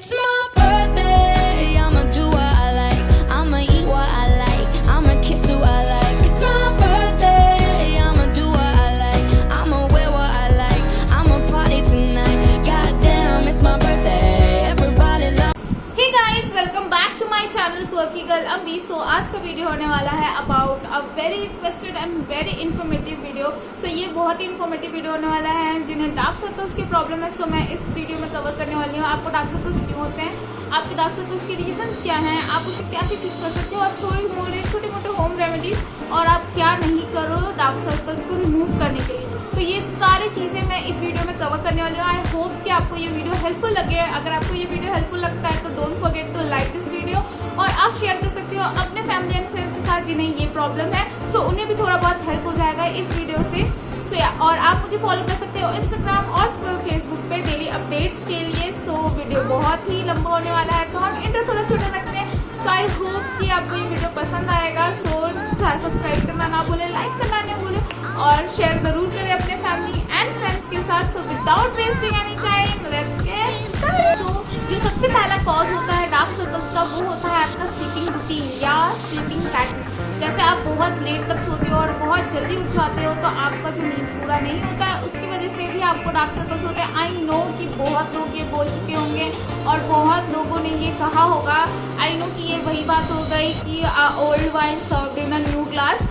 It's my birthday, I'ma do what I like, I'ma eat what I like, I'ma kiss who I like. It's my birthday, I'ma do what I like, I'ma wear what I like, I'ma party tonight. Goddamn, it's my birthday, everybody love. Hey guys, welcome back to my channel quirky girl Ambi. So आज का video होने वाला है about a very requested and very informative video. So ये बहुत ही informative video होने वाला है जिन्हें डार्क सर्कल्स की प्रॉब्लम है। सो मैं इस वीडियो में कवर करने वाली हूँ आपको डार्क सर्कल्स क्यों होते हैं, आपके डार्क सर्कल्स के रीजंस क्या हैं, आप उसे कैसे ठीक कर सकते हो, और थोड़ी मोड़े छोटे मोटे होम रेमेडीज, और आप क्या नहीं करो डार्क सर्कल्स को रिमूव करने के लिए। तो ये सारी चीज़ें मैं इस वीडियो में कवर करने वाली हूँ। आई होप कि आपको ये वीडियो हेल्पफुल लगे। अगर आपको ये वीडियो हेल्पफुल लगता है तो don't forget to like this video, और आप शेयर कर सकते हो अपने फैमिली एंड फ्रेंड्स के साथ जिन्हें ये प्रॉब्लम है। सो उन्हें भी थोड़ा बहुत हेल्प हो जाएगा इस वीडियो से। और आप मुझे फॉलो कर सकते हो इंस्टाग्राम और फेसबुक पे डेली अपडेट्स के लिए। सो वीडियो बहुत ही लंबा होने वाला है तो हम इंट्रो थोड़ा छोटा रखते हैं। सो आई होप कि आपको ये वीडियो पसंद आएगा। सो सब्सक्राइब करना ना भूलें, लाइक करना नहीं भूलें, और शेयर ज़रूर करें अपने फैमिली एंड फ्रेंड्स के साथ। So without wasting any time let's get started. So जो सबसे पहला कॉज होता है डार्क सर्कल्स का वो होता है आपका स्लीपिंग रूटीन या स्लीपिंग पैटर्न। जैसे आप बहुत लेट तक सोते हो और बहुत जल्दी उठ जाते हो तो आपका जो नींद पूरा नहीं होता है, उसकी वजह से भी आपको डार्क सर्कल्स होते हैं। आई नो कि बहुत लोग ये बोल चुके होंगे और बहुत लोगों ने ये कहा होगा। आई नो कि ये वही बात हो गई कि old wine served in a new glass,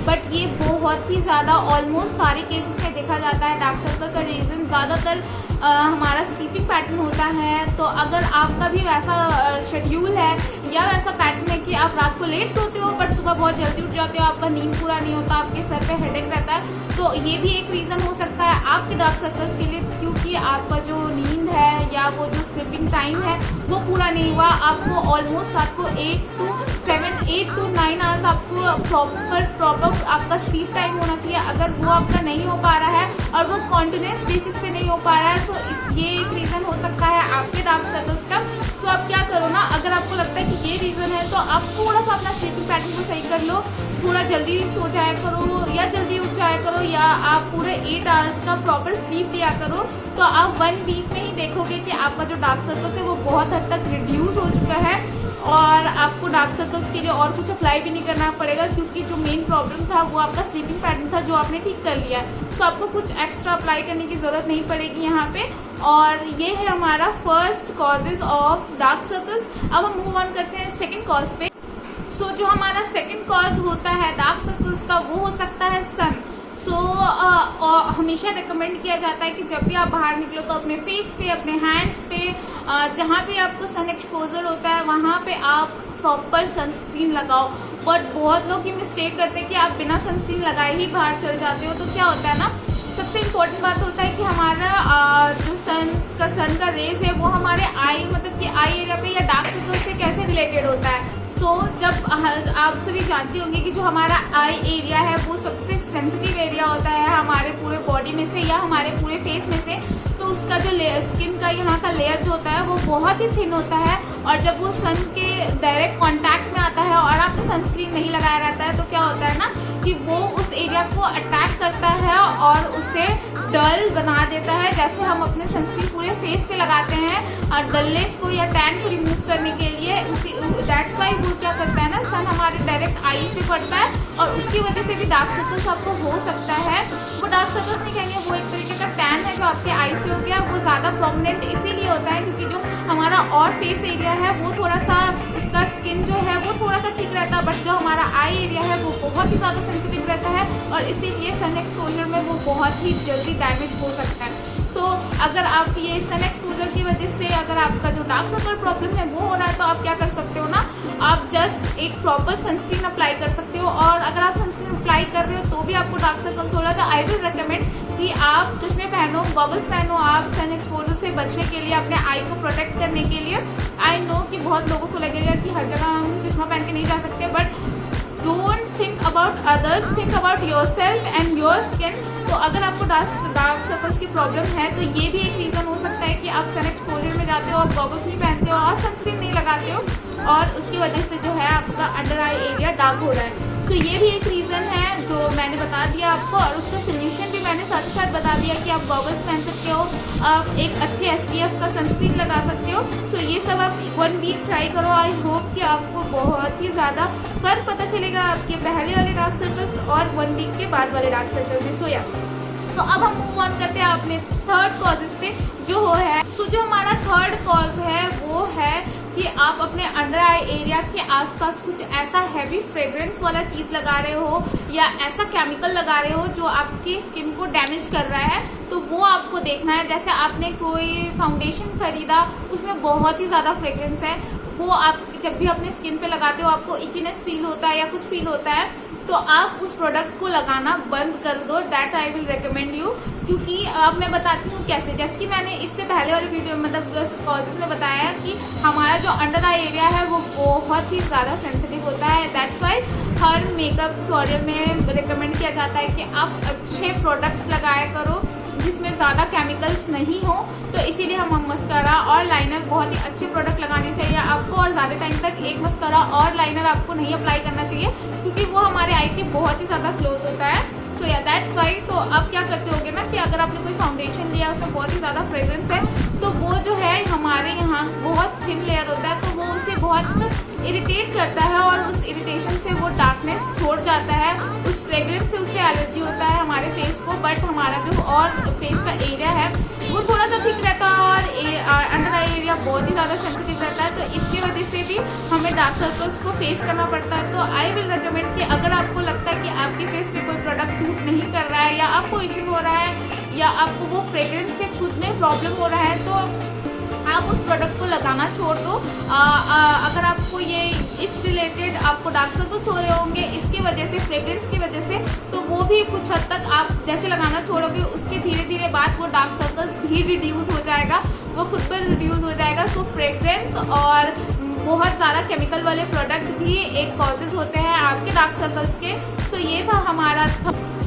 but ये बहुत ही ज़्यादा ऑलमोस्ट सारे केसेस में देखा जाता है। डार्क सर्कल का रीज़न ज़्यादातर हमारा स्लीपिंग पैटर्न होता है। तो अगर आपका भी वैसा शेड्यूल है या वैसा पैटर्न है कि आप रात को लेट सोते हो बट सुबह बहुत जल्दी उठ जाते हो, आपका नींद पूरा नहीं होता, आपके सर पे हेडेक रहता है, तो ये भी एक रीज़न हो सकता है आपके डार्क सर्कल्स के लिए, क्योंकि आपका जो नींद है या वो जो स्लीपिंग टाइम है वो पूरा नहीं हुआ। आपको ऑलमोस्ट रात को 8 to 9 आवर्स आपको प्रॉपर आपका स्लीप टाइम होना चाहिए। अगर वो आपका नहीं हो पा रहा है और वो कॉन्टिन्यूस बेसिस पे नहीं हो पा रहा है तो ये एक रीज़न हो सकता है आपके डार्क सर्कल्स का। तो आप क्या करो ना, अगर आपको लगता है कि ये रीज़न है तो आप थोड़ा सा अपना स्लीपिंग पैटर्न को सही कर लो, थोड़ा जल्दी सो जाया करो या जल्दी उठ जाया करो, या आप पूरे 8 आवर्स का प्रॉपर स्लीप लिया करो। तो आप 1 वीक में ही देखोगे कि आपका जो डार्क सर्कल्स है वो बहुत हद तक रिड्यूस हो चुका है, और आपको डार्क सर्कल्स के लिए और कुछ अप्लाई भी नहीं करना पड़ेगा, क्योंकि जो मेन प्रॉब्लम था वो आपका स्लीपिंग पैटर्न था जो आपने ठीक कर लिया है। सो आपको कुछ एक्स्ट्रा अप्लाई करने की ज़रूरत नहीं पड़ेगी यहाँ पे। और ये है हमारा first causes of dark circles. अब हम मूव ऑन करते हैं सेकेंड कॉज पे। सो जो हमारा सेकेंड कॉज होता है डार्क सर्कल्स का वो हो सकता है सन। हमेशा रिकमेंड किया जाता है कि जब भी आप बाहर निकलो तो अपने फेस पे, अपने हैंड्स पे, जहाँ पे आपको सन एक्सपोजर होता है वहाँ पे आप प्रॉपर सनस्क्रीन लगाओ। बट बहुत लोग ये मिस्टेक करते हैं कि आप बिना सनस्क्रीन लगाए ही बाहर चल जाते हो। तो क्या होता है ना, सबसे इम्पोर्टेंट बात होता है कि हमारा जो सन का रेज है वो हमारे आई मतलब कि आई एरिया पे या डार्क सर्कल से कैसे रिलेटेड होता है। जब आप सभी जानते होंगे कि जो हमारा आई एरिया है वो सबसे सेंसिटिव एरिया होता है हमारे पूरे बॉडी में से या हमारे पूरे फेस में से। तो उसका जो स्किन का यहाँ का लेयर जो होता है वो बहुत ही थिन होता है, और जब वो सन के डायरेक्ट कांटेक्ट में आता है और आपने सनस्क्रीन नहीं लगाया रहता है तो क्या होता है ना कि वो उस एरिया को अटैक करता है और उसे डल बना देता है। जैसे हम अपने सनस्क्रीन पूरे फेस पे लगाते हैं और डलनेस को या टैन को रिमूव करने के लिए, उसी दैट्स वाई वो क्या करता है ना, सन हमारे डायरेक्ट आईज पे पड़ता है और उसकी वजह से भी डार्क सर्कल्स आपको हो सकता है। वो डार्क सर्कल्स नहीं कहेंगे, वो एक तरीके का टैन है जो आपके आईज पे हो गया। वो ज़्यादा प्रोमिनेंट इसीलिए होता है क्योंकि जो हमारा और फेस एरिया है वो थोड़ा सा, उसका स्किन जो है वो थोड़ा सा ठीक रहता है, बट जो हमारा आई एरिया है वो बहुत ही ज़्यादा सेंसिटिव रहता है, और इसीलिए सन एक्सपोजर में वो बहुत ही जल्दी डैमेज हो सकता है। अगर आप ये सन एक्सपोजर की वजह से अगर आपका जो डार्क सर्कल प्रॉब्लम है वो हो रहा है तो आप क्या कर सकते हो ना, आप जस्ट एक प्रॉपर सनस्क्रीन अप्लाई कर सकते हो। और अगर आप सनस्क्रीन अप्लाई कर रहे हो तो भी आपको डार्क सर्कल्स हो रहा है तो आई विल रिकमेंड कि आप चश्मे पहनो, गॉगल्स पहनो, आप सन एक्सपोजर से बचने के लिए, अपने आई को प्रोटेक्ट करने के लिए। आई नो कि बहुत लोगों को लगेगा कि हर जगह हम चश्मा पहन के नहीं जा सकते, but don't think about others, think about your self and your skin. तो अगर आपको डार्क सर्कल्स की प्रॉब्लम है तो ये भी एक रीज़न हो सकता है कि आप सन एक्सपोजर में जाते हो, आप गॉगल्स नहीं पहनते हो और सनस्क्रीन नहीं लगाते हो और उसकी वजह से जो है आपका अंडर आई एरिया डार्क हो रहा है। सो ये भी एक रीज़न है जो मैंने बता दिया आपको, और उसका सोल्यूशन भी मैंने साथ ही साथ बता दिया कि आप गॉगल्स पहन सकते हो, आप एक अच्छे SPF का सनस्क्रीन लगा सकते हो। सो ये सब आप 1 वीक ट्राई करो। आई होप कि आपको बहुत ही ज़्यादा फ़र्क पता चलेगा आपके पहले वाले डार्क सर्कल्स और 1 वीक के बाद वाले डार्क सर्कल में। सो या तो अब हम मूव ऑन करते हैं अपने थर्ड कॉजेज़ पे जो है। सो जो हमारा थर्ड कॉज है वो है कि आप अपने अंडर आई एरिया के आसपास कुछ ऐसा हैवी फ्रेग्रेंस वाला चीज़ लगा रहे हो या ऐसा केमिकल लगा रहे हो जो आपकी स्किन को डैमेज कर रहा है। तो वो आपको देखना है। जैसे आपने कोई फाउंडेशन खरीदा, उसमें बहुत ही ज़्यादा फ्रेग्रेंस है, वो आप जब भी अपने स्किन पे लगाते हो आपको इचीनेस फील होता है या कुछ फील होता है, तो आप उस प्रोडक्ट को लगाना बंद कर दो। That I will recommend you. क्योंकि अब मैं बताती हूँ कैसे। जैसे कि मैंने इससे पहले वाले वीडियो मतलब कॉजेस में बताया है कि हमारा जो अंडर आई एरिया है वो बहुत ही ज़्यादा सेंसिटिव होता है। That's why her makeup tutorial में रिकमेंड किया जाता है कि आप अच्छे प्रोडक्ट्स लगाया करो जिसमें ज़्यादा केमिकल्स नहीं हो। तो इसीलिए हम मस्कारा और लाइनर बहुत ही अच्छे प्रोडक्ट लगाने चाहिए आपको, और ज़्यादा टाइम तक एक मस्कारा और लाइनर आपको नहीं अप्लाई करना चाहिए क्योंकि वो हमारे आई के बहुत ही ज़्यादा क्लोज होता है। सो या दैट्स वाई। तो आप क्या करते होगे ना कि अगर आपने कोई फाउंडेशन लिया उसमें बहुत ही ज़्यादा फ्रेग्रेंस है तो वो जो है हमारे यहाँ बहुत थिन लेयर होता है, तो वो उसे बहुत इरिटेट करता है और उस इरिटेशन से वो डार्कनेस छोड़ जाता है। उस फ्रेग्रेंस से उससे एलर्जी होता है हमारे फेस को। बट हमारा जो और फेस का एरिया है वो थोड़ा सा थिक रहता है और अंडर आई एरिया बहुत ही ज़्यादा सेंसिटिव रहता है। तो इसकी वजह से भी हमें डार्क सर्कल्स को फेस करना पड़ता है। तो आई विल रिकमेंड कि अगर आपको लगता है कि आपके फेस पे कोई प्रोडक्ट सूट नहीं कर रहा है या आपको इचिंग हो रहा है या आपको वो फ्रेग्रेंस से खुद में प्रॉब्लम हो रहा है तो आप उस प्रोडक्ट को लगाना छोड़ दो। अगर आपको ये इस रिलेटेड आपको डार्क सर्कल्स हो रहे होंगे इसकी वजह से, फ्रेग्रेंस की वजह से, तो वो भी कुछ हद तक आप जैसे लगाना छोड़ोगे उसके धीरे धीरे बाद वो डार्क सर्कल्स भी रिड्यूस हो जाएगा, वो खुद पर रिड्यूस हो जाएगा। सो फ्रेग्रेंस और बहुत ज़्यादा केमिकल वाले प्रोडक्ट भी एक कॉजेज़ होते हैं आपके डार्क सर्कल्स के। सो ये था हमारा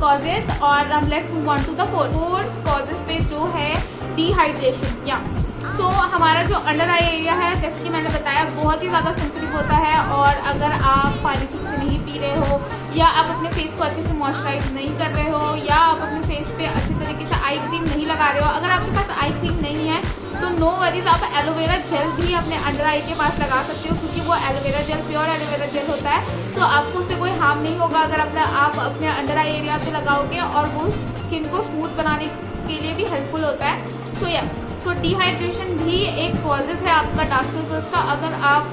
कॉजेज़, और हम let's move on to the fourth causes पे जो है डिहाइड्रेशन। या सो हमारा जो अंडर आई एरिया है जैसे कि मैंने बताया बहुत ही ज़्यादा सेंसिटिव होता है, और अगर आप पानी ठीक से नहीं पी रहे हो या आप अपने फेस को अच्छे से मॉइस्चराइज नहीं कर रहे हो या आप अपने फेस पे अच्छे तरीके से आई क्रीम नहीं लगा रहे हो, अगर आपके पास आई क्रीम नहीं है तो नो वरीज, आप एलोवेरा जेल भी अपने अंडर आई के पास लगा सकते हो क्योंकि वो aloe vera gel pure aloe vera gel होता है। तो आपको उससे कोई हार्म नहीं होगा अगर आप अपने अंडर आई एरिया पे लगाओगे, और वो स्किन को स्मूथ बनाने के लिए भी हेल्पफुल होता है। सो डिहाइड्रेशन भी एक कॉजेज़ है आपका डार्क सर्कल्स का। अगर आप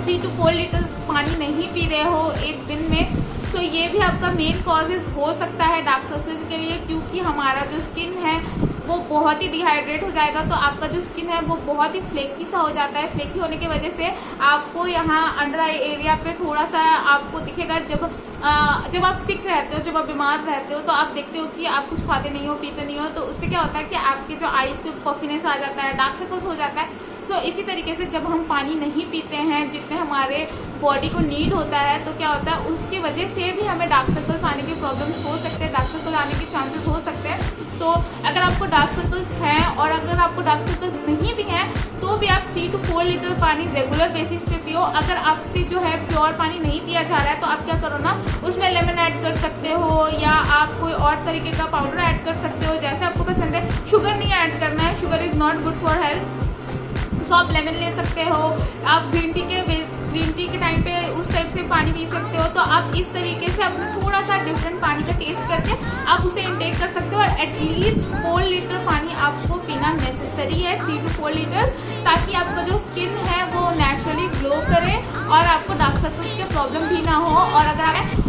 3 to 4 लीटर्स पानी नहीं पी रहे हो एक दिन में, सो ये भी आपका मेन कॉजेज़ हो सकता है डार्क सर्कल के लिए, क्योंकि हमारा जो स्किन है वो बहुत ही डिहाइड्रेट हो जाएगा। तो आपका जो स्किन है वो बहुत ही फ्लेकी सा हो जाता है। फ्लेकी होने की वजह से आपको यहाँ अंडर आई एरिया पे थोड़ा सा आपको दिखेगा। जब आप सिक रहते हो, जब आप बीमार रहते हो तो आप देखते हो कि आप कुछ खाते नहीं हो, पीते नहीं हो, तो उससे क्या होता है कि आपके जो आईज पे पफिनेस आ जाता है, डार्क सर्कल्स हो जाता है। सो इसी तरीके से जब हम पानी नहीं पीते हैं जितने हमारे बॉडी को नीड होता है तो क्या होता है उसकी वजह से भी हमें डार्क सर्कल्स आने की प्रॉब्लम्स हो सकते हैं, डार्क सर्कल आने के चांसेस हो सकते हैं। तो अगर आपको डार्क सर्कल्स हैं और अगर आपको डार्क सर्कल्स नहीं भी हैं तो भी आप 3 to 4 लीटर पानी रेगुलर बेसिस पे पियो। अगर आपसे जो है प्योर पानी नहीं पिया जा रहा है तो आप क्या करो ना, उसमें लेमन ऐड कर सकते हो या आप कोई और तरीके का पाउडर ऐड कर सकते हो जैसे आपको पसंद है। शुगर नहीं ऐड करना है, sugar is not good for health. So आप लेमन ले सकते हो, आप ग्रीन टी के टाइम पे उस टाइप से पानी पी सकते हो। तो आप इस तरीके से अपने थोड़ा सा डिफरेंट पानी का टेस्ट करके आप उसे इंटेक कर सकते हो, और एटलीस्ट 4 लीटर पानी आपको पीना नेसेसरी है, 3 to 4 लीटर्स, ताकि आपका जो स्किन है वो नेचुरली ग्लो करे और आपको डार्क सर्कल्स के प्रॉब्लम भी ना हो।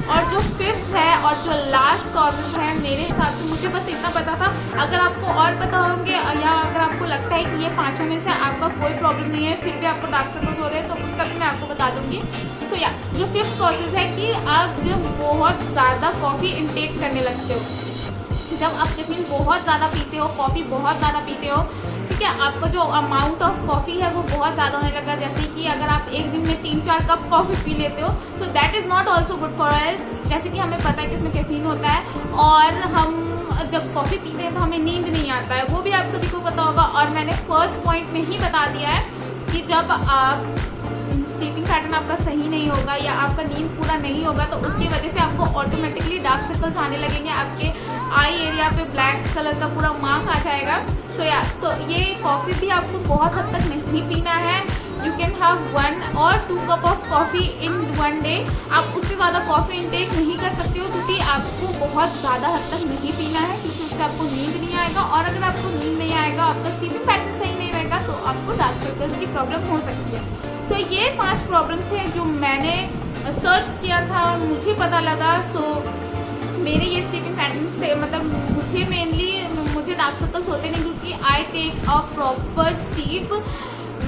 और जो फिफ्थ है और जो लास्ट कॉजेज है मेरे हिसाब से, मुझे बस इतना पता था, अगर आपको और पता होंगे या अगर आपको लगता है कि ये 5 में से आपका कोई प्रॉब्लम नहीं है फिर भी आपको डार्क सर्कल्स हो रहे हैं तो उसका भी मैं आपको बता दूंगी। सो या जो फिफ्थ कॉजेज है कि आप जब बहुत ज़्यादा कॉफ़ी इंटेक करने लगते हो, जब आप कैफीन बहुत ज़्यादा पीते हो, कॉफ़ी बहुत ज़्यादा पीते हो, ठीक ठीक है, आपका जो अमाउंट ऑफ कॉफ़ी है वो बहुत ज़्यादा होने लगा। जैसे कि अगर आप एक दिन में 3-4 कप कॉफ़ी पी लेते हो, so that is not also good for health. जैसे कि हमें पता है कि इसमें कैफीन होता है, और हम जब कॉफ़ी पीते हैं तो हमें नींद नहीं आता है, वो भी आप सभी को पता होगा। और मैंने फर्स्ट पॉइंट में ही बता दिया है कि जब आप स्लीपिंग पैटर्न आपका सही नहीं होगा या आपका नींद पूरा नहीं होगा, तो उसकी वजह से आपको ऑटोमेटिकली डार्क सर्कल्स आने लगेंगे, आपके आई एरिया पे ब्लैक कलर का पूरा मार्क आ जाएगा। तो ये कॉफ़ी भी आपको बहुत हद तक नहीं पीना है। You can have 1 or 2 cup of coffee in 1 day. आप उससे ज़्यादा कॉफ़ी इनटेक नहीं कर सकते हो, क्योंकि आपको बहुत ज़्यादा हद तक नहीं पीना है, क्योंकि उससे आपको नींद नहीं आएगा। और अगर आपको नींद नहीं आएगा, आपका स्लीपिंग पैटर्न सही नहीं रहेगा, तो आपको डार्क सर्कल्स की प्रॉब्लम हो सकती है। सो ये 5 प्रॉब्लम थे जो मैंने सर्च किया था, मुझे पता लगा। सो मेरे ये स्लीपिंग पैटर्न्स थे, मतलब मुझे डार्क सर्कल्स होते नहीं, क्योंकि I take a proper sleep.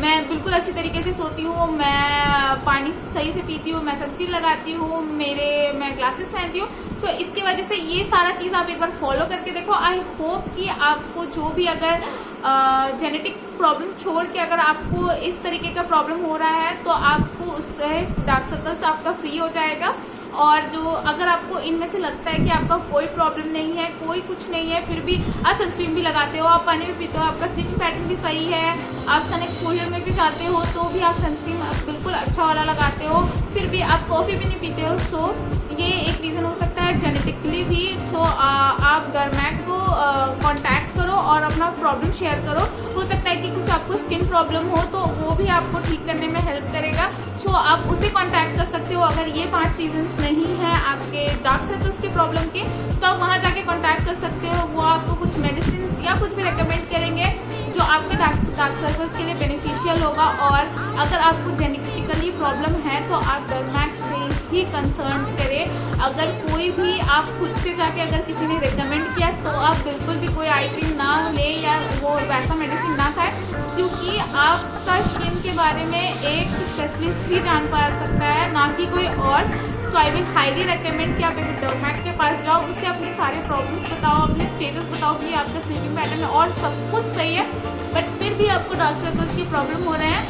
मैं बिल्कुल अच्छी तरीके से सोती हूँ, मैं पानी सही से पीती हूँ, मैं सनस्क्रीन लगाती हूँ, मैं ग्लासेस पहनती हूँ। तो इसकी वजह से ये सारा चीज़ आप एक बार फॉलो करके देखो। आई होप कि आपको जो भी अगर जेनेटिक प्रॉब्लम छोड़ के अगर आपको इस तरीके का प्रॉब्लम हो रहा है, तो आपको उससे डार्क सर्कल्स आपका फ्री हो जाएगा। और जो अगर आपको इनमें से लगता है कि आपका कोई प्रॉब्लम नहीं है, कोई कुछ नहीं है, फिर भी आप सनस्क्रीन भी लगाते हो, आप पानी भी पीते हो, आपका स्लीपिंग पैटर्न भी सही है, आप सन एक्सपोजर में भी जाते हो, तो भी आप सनस्क्रीन बिल्कुल अच्छा वाला लगाते हो, फिर भी आप कॉफ़ी भी नहीं पीते हो, सो ये एक रीज़न हो सकता है जेनेटिकली भी। सो आप डर्मैट को कॉन्टैक्ट करो और अपना प्रॉब्लम शेयर करो। हो सकता है कि कुछ आपको स्किन प्रॉब्लम हो, तो वो भी आपको ठीक करने में हेल्प करेगा। सो आप उसे कॉन्टैक्ट कर सकते हो। अगर ये 5 रीजन्स नहीं हैं आपके डार्क सर्कल्स के प्रॉब्लम के, तो आप वहाँ जाके कॉन्टैक्ट कर सकते हो। वो आपको कुछ मेडिसिन या कुछ भी रिकमेंड करेंगे जो आपके डार्क सर्कल्स के लिए बेनिफिशियल होगा। और अगर आपको जेनेटिकली प्रॉब्लम है, तो आप डर्मैट से ही कंसर्न करें। अगर कोई भी आप खुद से जाके अगर किसी ने रिकमेंड किया, तो आप बिल्कुल भी कोई आई क्रीम ना ले या वो वैसा मेडिसिन ना खाए, क्योंकि आपका स्किन के बारे में एक स्पेशलिस्ट ही जान पा सकता है, ना कि कोई और। सो आई विल हाईली रिकमेंड कि आप एक डर्मैट के पास जाओ, उससे अपने सारे प्रॉब्लम्स बताओ, अपने स्टेटस बताओ कि आपका स्लीपिंग पैटर्न है और सब कुछ सही है, बट फिर भी आपको डार्क सर्कल्स की प्रॉब्लम हो रहे हैं,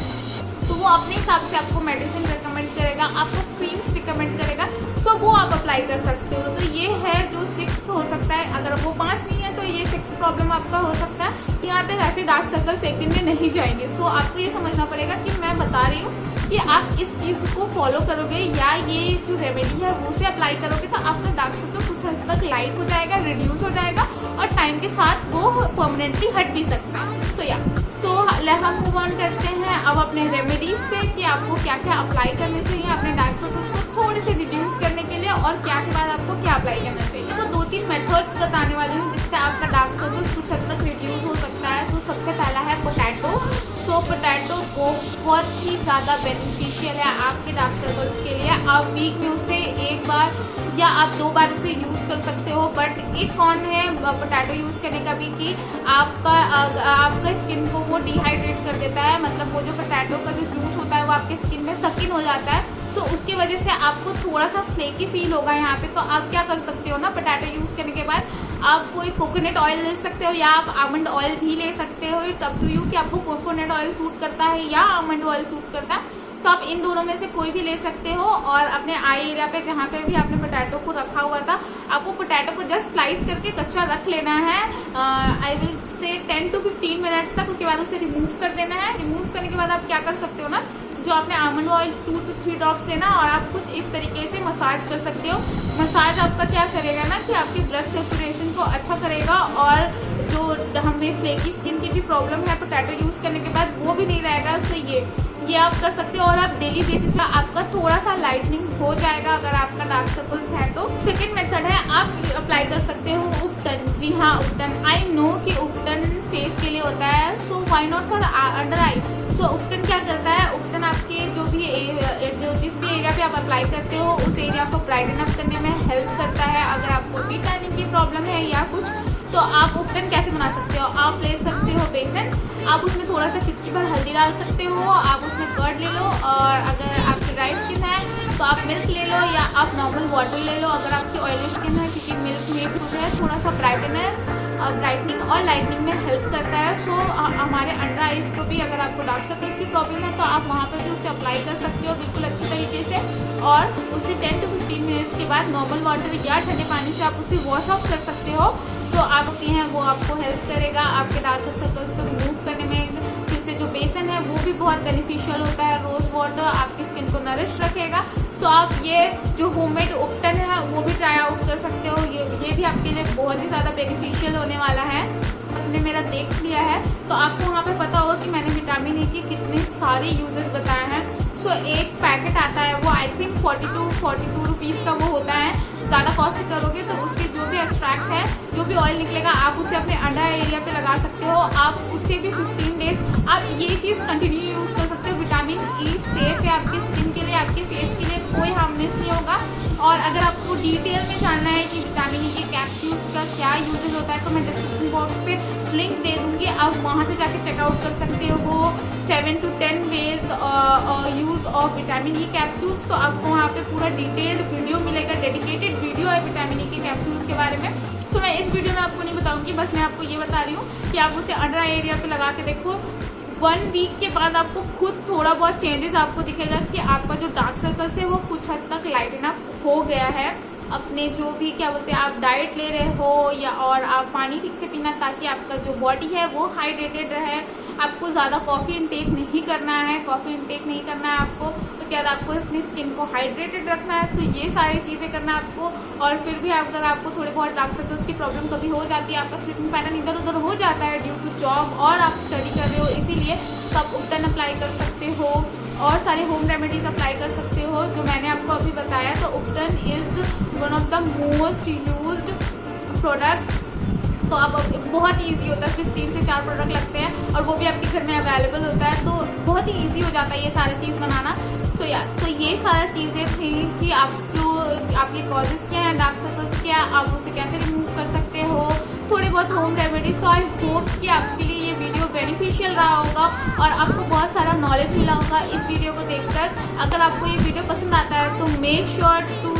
तो वो अपने हिसाब से आपको मेडिसिन रिकमेंड करेगा, आपको क्रीम्स रिकमेंड करेगा, तो वो आप अप्लाई कर सकते हो। तो ये है जो 6th हो सकता है। अगर वो 5 नहीं है, तो ये 6th प्रॉब्लम आपका हो सकता है। यहाँ तक ऐसे डार्क सर्कल्स एक दिन में नहीं जाएंगे। सो आपको ये समझना पड़ेगा कि मैं बता रही हूँ कि आप इस चीज़ को फॉलो करोगे या ये जो रेमेडी है वो से अप्लाई करोगे, तो आपका डार्क सर्कल कुछ हद तक लाइट हो जाएगा, रिड्यूस हो जाएगा, और टाइम के साथ वो परमानेंटली हट भी सकता है। सो हम मूव ऑन करते हैं अब अपने रेमेडीज़ पे कि आपको क्या क्या अप्लाई करने चाहिए अपने डार्क सर्कल्स को थोड़े से रिड्यूस करने के लिए, और क्या के बाद आपको क्या अप्लाई करना चाहिए। तो 2-3 मेथड्स बताने वाली हूँ जिससे आपका डार्क सर्कल्स कुछ हद तक रिड्यूस हो सकता है। तो सबसे पहला है पोटैटो। सो पोटैटो बहुत ही ज़्यादा बेनिफिशियल है आपके डार्क सर्कल्स के लिए। आप वीक में उसे 1 बार या आप 2 बार उसे यूज़ कर सकते हो। बट एक कौन है पोटैटो यूज़ करने का भी कि आपका स्किन को वो डिहाइड्रेट कर देता है, मतलब वो जो पोटैटो का जो जूस होता है वो आपके स्किन में सक इन हो जाता है। सो उसकी वजह से आपको थोड़ा सा फ्लेकी फील होगा यहाँ पे। तो आप क्या कर सकते हो ना, पोटैटो यूज़ करने के बाद आप कोई कोकोनट ऑयल ले सकते हो या आप आमंड ऑयल भी ले सकते हो। इट्स अप टू यू कि आपको कोकोनट ऑयल सूट करता है या आमंड ऑयल सूट करता है। तो आप इन दोनों में से कोई भी ले सकते हो। और अपने आई एरिया पे जहाँ पे भी आपने पोटैटो को रखा हुआ था, आपको पोटैटो को जस्ट स्लाइस करके कच्चा रख लेना है। I will say 10 to 15 minutes तक। उसके बाद उसे रिमूव कर देना है। रिमूव करने के बाद आप क्या कर सकते हो ना, जो आपने आमंड ऑयल 2 to 3 ड्रॉप्स लेना और आप कुछ इस तरीके से मसाज कर सकते हो। मसाज आपका क्या करेगा ना कि आपकी ब्लड सर्कुलेशन को अच्छा करेगा, और जो हमें फ्लेकी स्किन की भी प्रॉब्लम है पोटैटो यूज़ करने के बाद वो भी नहीं रहेगा। तो ये आप कर सकते हो, और आप डेली बेसिस पे आपका थोड़ा सा लाइटनिंग हो जाएगा अगर आपका डार्क सर्कल्स है तो। सेकेंड मेथड है, आप अप्लाई कर सकते हो उपटन। जी हाँ, उपटन। आई नो कि उपटन फेस के लिए होता है, so why not for under eye. So उपटन क्या करता है, उपटन आपके जिस भी एरिया पे आप अप्लाई करते हो उस एरिया को ब्राइटन अप करने में हेल्प करता है। अगर आपको टी टैनिंग की प्रॉब्लम है या कुछ, तो आप उपटन कैसे बना सकते हो, आप ले सकते हो बेसन, आप उसमें थोड़ा सा चुटकी भर हल्दी डाल सकते हो, आप उसमें कर्ड ले लो, और अगर आपकी ड्राई स्किन है तो आप मिल्क ले लो या आप नॉर्मल वाटर ले लो अगर आपकी ऑयली स्किन है, क्योंकि मिल्क में भी जो है थोड़ा सा ब्राइटनर ब्राइटनिंग और लाइटनिंग में हेल्प करता है। सो हमारे अंडर आइज को भी अगर आपको डार्क सर्कल्स की प्रॉब्लम है तो आप वहाँ पर भी उसे अप्लाई कर सकते हो बिल्कुल अच्छी तरीके से, और उसे 10 to 15 मिनट्स के बाद नॉर्मल वाटर या ठंडे पानी से आप उसे वॉश ऑफ कर सकते हो। तो आप होती हैं वो आपको हेल्प करेगा आपके डार्क सर्कल्स को रिमूव करने में। फिर से जो बेसन है वो भी बहुत बेनिफिशियल होता है। रोज़ वाटर आपकी स्किन को नरिश रखेगा। सो आप ये जो होममेड उपटन है वो भी ट्राई आउट कर सकते हो। ये भी आपके लिए बहुत ही ज़्यादा बेनिफिशियल होने वाला है। आपने मेरा देख लिया है तो आपको वहाँ पे पता होगा कि मैंने विटामिन E के कितने सारे यूजेस बताए हैं। सो एक पैकेट आता है वो आई थिंक 42 रुपीज़ का वो होता है। ज़्यादा कॉस्ट करोगे तो उसके जो भी एक्सट्रैक्ट है, जो भी ऑयल निकलेगा, आप उसे अपने अंडर एरिया पे लगा सकते हो। आप उससे भी 15 डेज आप ये चीज़ कंटिन्यू यूज़ कर सकते हो। विटामिन E सेफ है आपकी स्किन के लिए, आपके फेस के लिए कोई हार्मनेस नहीं होगा। और अगर आपको डिटेल में जानना है कि विटामिन E के कैप्सूल्स का क्या यूजेज होता है तो मैं डिस्क्रिप्शन बॉक्स पे लिंक दे दूँगी, आप वहाँ से जाके चेकआउट कर सकते हो। 7 to 10 ways use of vitamin E capsules. तो आपको वहाँ पे पूरा डिटेल्ड वीडियो मिलेगा, डेडिकेटेड वीडियो है विटामिन E के कैप्सूल्स के बारे में। सो मैं इस वीडियो में आपको नहीं बताऊँगी, बस मैं आपको ये बता रही हूँ कि आप उसे अंडर आई एरिया पे लगा के देखो। 1 वीक के बाद आपको खुद थोड़ा बहुत चेंजेस आपको दिखेगा कि आपका जो डार्क सर्कल्स है वो कुछ हद तक लाइटन अप हो गया है। अपने जो भी क्या बोलते हैं आप डाइट ले रहे हो या और आप पानी ठीक से पीना ताकि आपका जो बॉडी है वो हाइड्रेटेड रहे। आपको ज़्यादा कॉफ़ी इनटेक नहीं करना है, कॉफ़ी इनटेक नहीं करना है आपको। उसके बाद आपको अपनी स्किन को हाइड्रेटेड रखना है। तो ये सारी चीज़ें करना है आपको। और फिर भी अगर आपको थोड़े बहुत डार्क सर्कल्स की प्रॉब्लम कभी हो जाती है, आपका स्लीपिंग पैटर्न इधर उधर हो जाता है ड्यू टू जॉब और आप स्टडी कर रहे हो, इसीलिए तो आप उपटन अप्लाई कर सकते हो और सारे होम रेमेडीज़ अप्लाई कर सकते हो जो मैंने आपको अभी बताया। तो उपटन is one of the most used product. तो आप बहुत ही ईजी होता है, सिर्फ 3 से 4 प्रोडक्ट लगते हैं और वो भी आपके घर में अवेलेबल होता है। तो बहुत ही ईजी हो जाता है ये सारी चीज़ बनाना। तो ये सारी चीज़ें थी कि आपके कॉजेज़ क्या हैं, डार्क सर्कल्स क्या, आप उसे कैसे रिमूव कर सकते हो, थोड़े बहुत होम रेमेडीज़। तो आई होप कि आपके लिए ये वीडियो बेनिफिशियल रहा होगा और आपको बहुत सारा नॉलेज मिला होगा इस वीडियो को देखकर। अगर आपको ये वीडियो पसंद आता है तो make sure to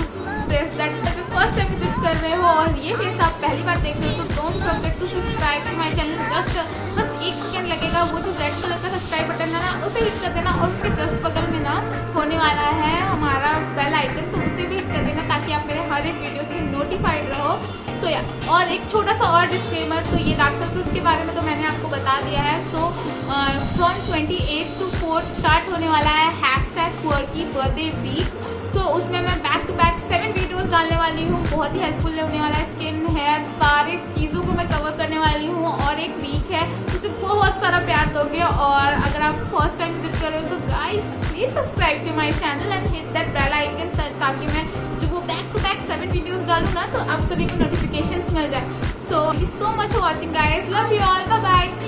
press that button. First time visit कर रहे हो और ये फेस आप पहली बार देख रहे हो तो don't forget to subscribe to my channel. Just बस 1 सेकेंड लगेगा, वो जो रेड कलर का सब्सक्राइब बटन है ना उसे हिट कर देना और उसके जस्ट बगल में ना होने वाला है हमारा बेल आइकन, तो उसे भी हिट कर देना ताकि आप मेरे हर एक वीडियो से नोटिफाइड रहो। सो या और एक छोटा सा और डिस्क्लेमर, तो ये डार्क सर्कल्स के बारे में तो मैंने आपको बता दिया है। तो फ्रॉम 28 to 4 स्टार्ट होने वाला है #QWERTY वीक। सो उसमें मैं बैक टू बैक 7 वीडियोस डालने वाली हूँ। बहुत ही हेल्पफुल होने वाला है। स्किन, हेयर, सारी चीज़ों को मैं कवर करने वाली हूँ और एक वीक है उसे बहुत सारा प्यार दोगे। और अगर आप फर्स्ट टाइम विजिट कर रहे हो तो guys please subscribe to my channel and hit that bell icon ताकि मैं जो वो बैक टू बैक 7 वीडियोस डालूँ ना तो आप सभी को नोटिफिकेशंस मिल जाए। So thank you so much for watching guys, love you all, bye bye.